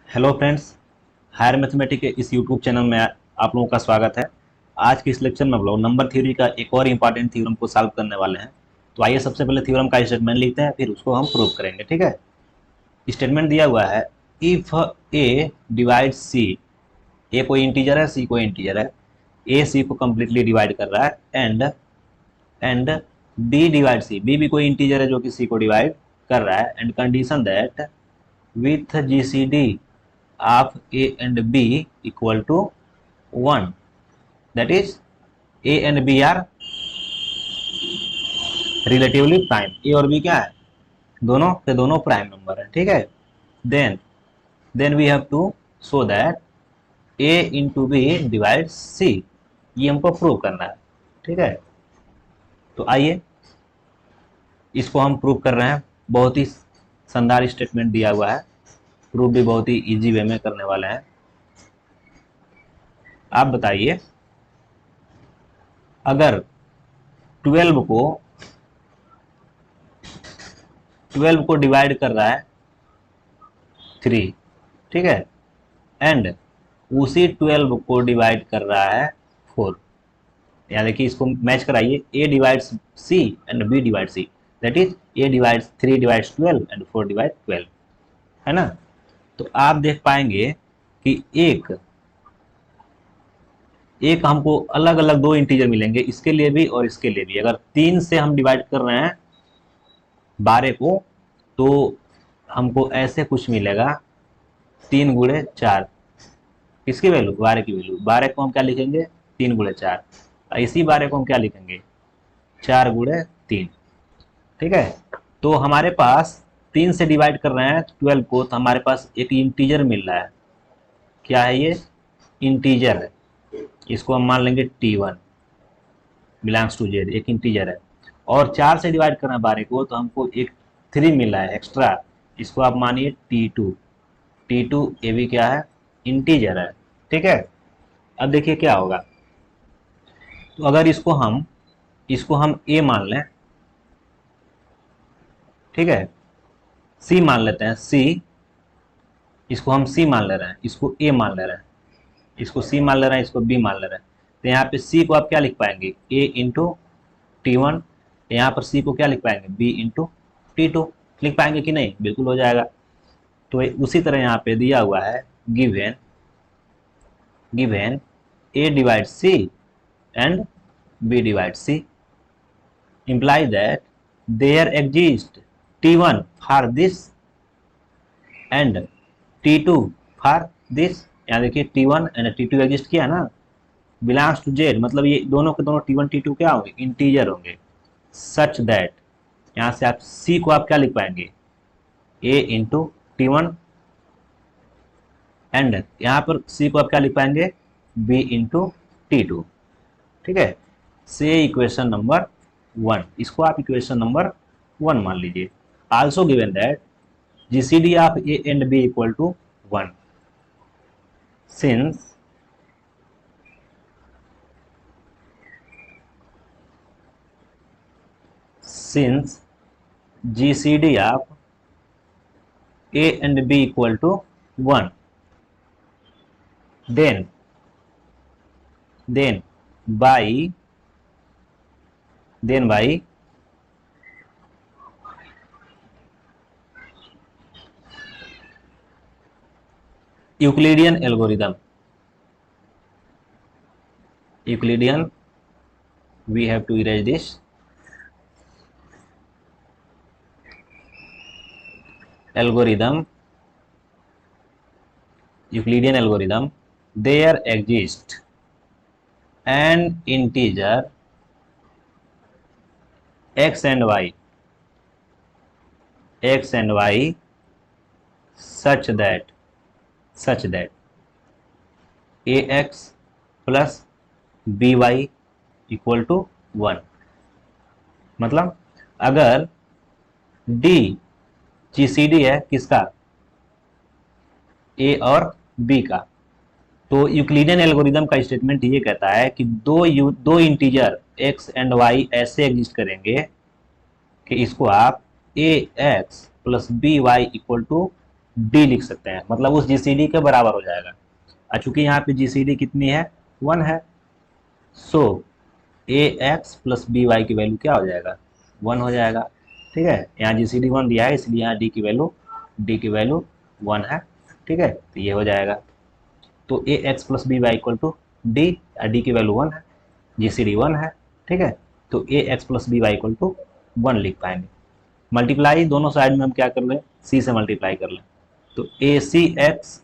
Hello friends, higher mathematics के इस YouTube channel में आप लोगों का स्वागत है। आज के इस लेक्चर में हम लोग नंबर थ्योरी का एक और इम्पॉर्टेंट थ्योरम को सॉल्व करने वाले हैं। तो आइए सबसे पहले थ्योरम का स्टेटमेंट लिखते हैं, फिर उसको हम प्रूव करेंगे। ठीक है। स्टेटमेंट दिया हुआ है, इफ ए डिवाइड सी। ए कोई इंटीजर है, सी कोई इंटीजर है। ए सी को कम्प्लीटली डिवाइड कर रहा है and B divide C. B भी कोई इंटीजर है जो कि सी को डिवाइड कर रहा है। And condition that with GCD of A and B equal to 1, that is A and B are relatively prime। A और B क्या है, दोनों के दोनों प्राइम नंबर है। ठीक है। Then we have to show that A into B divide C। ये हमको प्रूव करना है। ठीक है। तो आइए इसको हम प्रूव कर रहे हैं। बहुत ही शानदार स्टेटमेंट दिया हुआ है, प्रूफ भी बहुत ही इजी वे में करने वाले हैं। आप बताइए, अगर 12 को 12 को डिवाइड कर रहा है 3, ठीक है, एंड उसी 12 को डिवाइड कर रहा है 4, यानी कि इसको मैच कराइए, A divides C and B divide C, that is A divides 3 divides 12 and 4 divide 12, है ना। तो आप देख पाएंगे कि एक हमको अलग अलग दो इंटीजर मिलेंगे, इसके लिए भी और इसके लिए भी। अगर 3 से हम डिवाइड कर रहे हैं 12 को, तो हमको ऐसे कुछ मिलेगा 3 गुणे 4। किसकी वैल्यू, 12 की वैल्यू। 12 को हम क्या लिखेंगे, 3 गुणे 4। इसी 12 को हम क्या लिखेंगे, 4 गुणे 3। ठीक है। तो हमारे पास 3 से डिवाइड कर रहे हैं 12 को, तो हमारे पास एक इंटीजर मिल रहा है। क्या है ये, इंटीजर है। इसको हम मान लेंगे T1 बिलोंग्स टू जेड, एक इंटीजर है। और 4 से डिवाइड करना 12 को, तो हमको एक 3 मिला है एक्स्ट्रा, इसको आप मानिए T2। T2 ये भी क्या है, इंटीजर है। ठीक है। अब देखिए क्या होगा। तो अगर इसको हम A मान लें, ठीक है, C मान लेते हैं, C, इसको हम C मान ले रहे हैं, इसको A मान ले रहे हैं, इसको C मान ले रहे हैं, इसको B मान ले रहे हैं। तो यहाँ पे C को आप क्या लिख पाएंगे, A इंटू T1। यहाँ पर C को क्या लिख पाएंगे, B इंटू T2। लिख पाएंगे कि नहीं, बिल्कुल हो जाएगा। तो उसी तरह यहाँ पे दिया हुआ है, given A divide C and B divide C imply that there exists T1 for this and T2 for this। यहाँ देखिए T1 एंड T2 एग्जिस्ट किया ना, बिलोंग्स टू जेड, मतलब ये दोनों के दोनों T1 T2 क्या होंगे, इंटीजर होंगे। सच दैट, यहाँ से आप C को आप क्या लिख पाएंगे, A इंटू T1, एंड यहाँ पर C को आप क्या लिख पाएंगे, B इंटू T2। ठीक है। से इक्वेशन नंबर 1, इसको आप इक्वेशन नंबर 1 मान लीजिए। Also given that GCD of A and B equal to 1, since GCD of A and B equal to 1, then by Euclidean algorithm, we have to erase this, Euclidean algorithm, there exists an integer x and y such that ax plus by equal to 1। मतलब अगर D GCD है किसका, A और B का, तो Euclidean algorithm का statement ये कहता है कि दो इंटीजर x एंड y ऐसे एग्जिस्ट करेंगे कि इसको आप ax plus by equal to D लिख सकते हैं, मतलब उस जीसीडी के बराबर हो जाएगा। और चूंकि यहाँ पे जीसीडी कितनी है, 1 है, सो ए एक्स प्लस बी वाई की वैल्यू क्या हो जाएगा, 1 हो जाएगा। ठीक है, यहाँ जीसीडी 1 दिया है, इसलिए यहाँ डी की वैल्यू 1 है। ठीक है, तो ये हो जाएगा। तो A X plus B Y equal to D, D की वैल्यू 1 है, जीसीडी 1 है। ठीक है, तो A X plus B Y equal to 1 लिख पाएंगे। मल्टीप्लाई दोनों साइड में हम क्या कर लें, सी से मल्टीप्लाई कर लें, तो A C X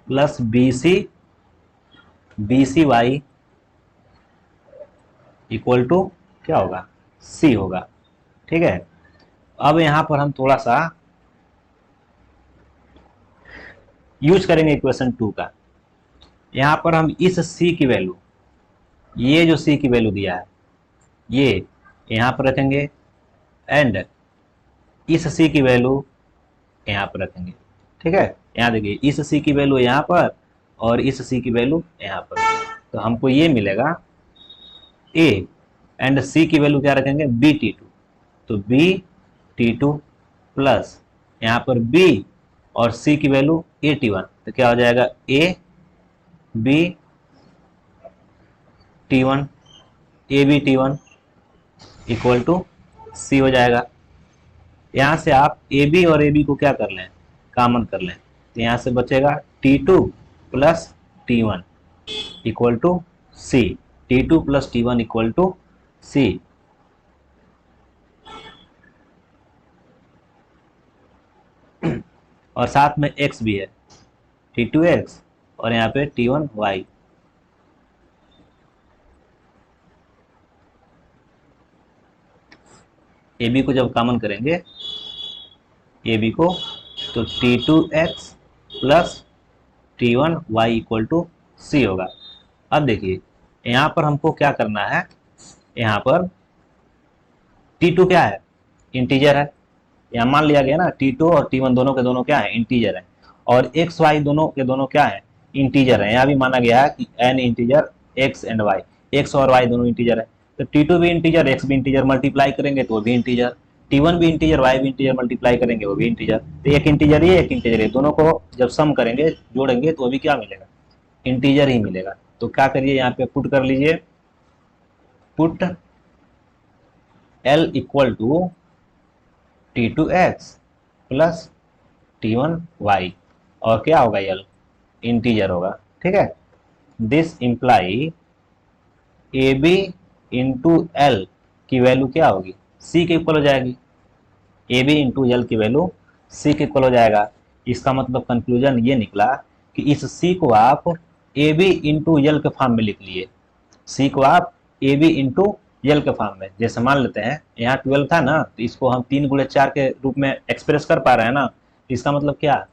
plus B C Y equal to क्या होगा, सी होगा। ठीक है, अब यहां पर हम थोड़ा सा यूज करेंगे इक्वेशन 2 का। यहां पर हम इस सी की वैल्यू, ये जो सी की वैल्यू दिया है, ये यहां पर रखेंगे, एंड इस सी की वैल्यू यहाँ पर रखेंगे। ठीक है, यहाँ देखिए इस सी की वैल्यू यहाँ पर और इस सी की वैल्यू यहाँ पर, तो हमको ये मिलेगा ए एंड सी की वैल्यू क्या रखेंगे, बी टी टू, तो बी टी टू प्लस यहाँ पर बी और सी की वैल्यू ए टी वन, तो क्या हो जाएगा A B T one, A B T one equal to C हो जाएगा। यहाँ से आप ए बी और ए बी को क्या कर लें, कॉमन कर लें, तो यहाँ से बचेगा T two plus T one equal to C, T two plus T one equal to C. और साथ में x भी है, टी टू एक्स और यहाँ पे T one Y. A B को जब कॉमन करेंगे, ए बी को, तो T two X plus T one Y equal to C होगा। अब देखिए यहाँ पर हमको क्या करना है, यहाँ पर टी टू क्या है, इंटीजर है। यहाँ मान लिया गया ना टी टू और टी वन दोनों के दोनों क्या है, इंटीजर है, और एक्स वाई दोनों के दोनों क्या है, इंटीजर है। यहाँ भी माना गया है कि an integer X and Y, X और वाई दोनों इंटीजर है, तो टी टू भी इंटीजर, एक्स भी इंटीजर, मल्टीप्लाई करेंगे तो वो भी इंटीजर, टी वन भी इंटीजर, वाई भी इंटीजर, मल्टीप्लाई करेंगे वो भी इंटीजर। तो एक इंटीजर ये, एक इंटीजर ये, दोनों को जब सम करेंगे, जोड़ेंगे, तो अभी क्या मिलेगा, इंटीजर ही मिलेगा। तो क्या करिए, यहाँ पे पुट कर लीजिए, put L equal to T two X plus T one Y, और क्या होगा, एल इंटीजर होगा। ठीक है, this imply A B into L की वैल्यू क्या होगी, सी के इक्वल हो जाएगी, ए बी इंटू एल की वैल्यू सी के इक्वल हो जाएगा। इसका मतलब कंक्लूजन ये निकला कि इस सी को आप ए बी इंटू एल के फॉर्म में लिख लिए, सी को आप ए बी इंटू एल के फॉर्म में। जैसे मान लेते हैं यहाँ 12 था ना, तो इसको हम 3 गुणे 4 के रूप में एक्सप्रेस कर पा रहे हैं ना, इसका मतलब क्या,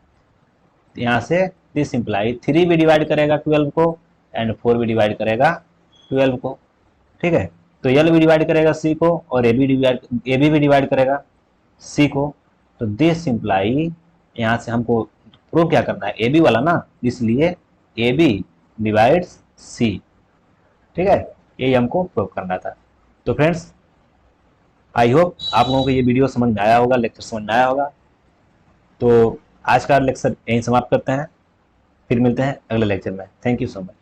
यहाँ से दिस इंप्लाई 3 भी डिवाइड करेगा 12 को एंड 4 भी डिवाइड करेगा 12 को। ठीक है, तो एल भी डिवाइड करेगा सी को और ए बी भी डिवाइड करेगा सी को। तो दिस इंप्लाई, यहाँ से हमको प्रूव क्या करना है, ए बी वाला ना, इसलिए ए बी डिवाइड्स सी। ठीक है, यही हमको प्रूव करना था। तो फ्रेंड्स, आई होप आप लोगों को ये वीडियो समझ में आया होगा, लेक्चर समझ में आया होगा। तो आज का लेक्चर यहीं समाप्त करते हैं, फिर मिलते हैं अगले लेक्चर में। Thank you so much.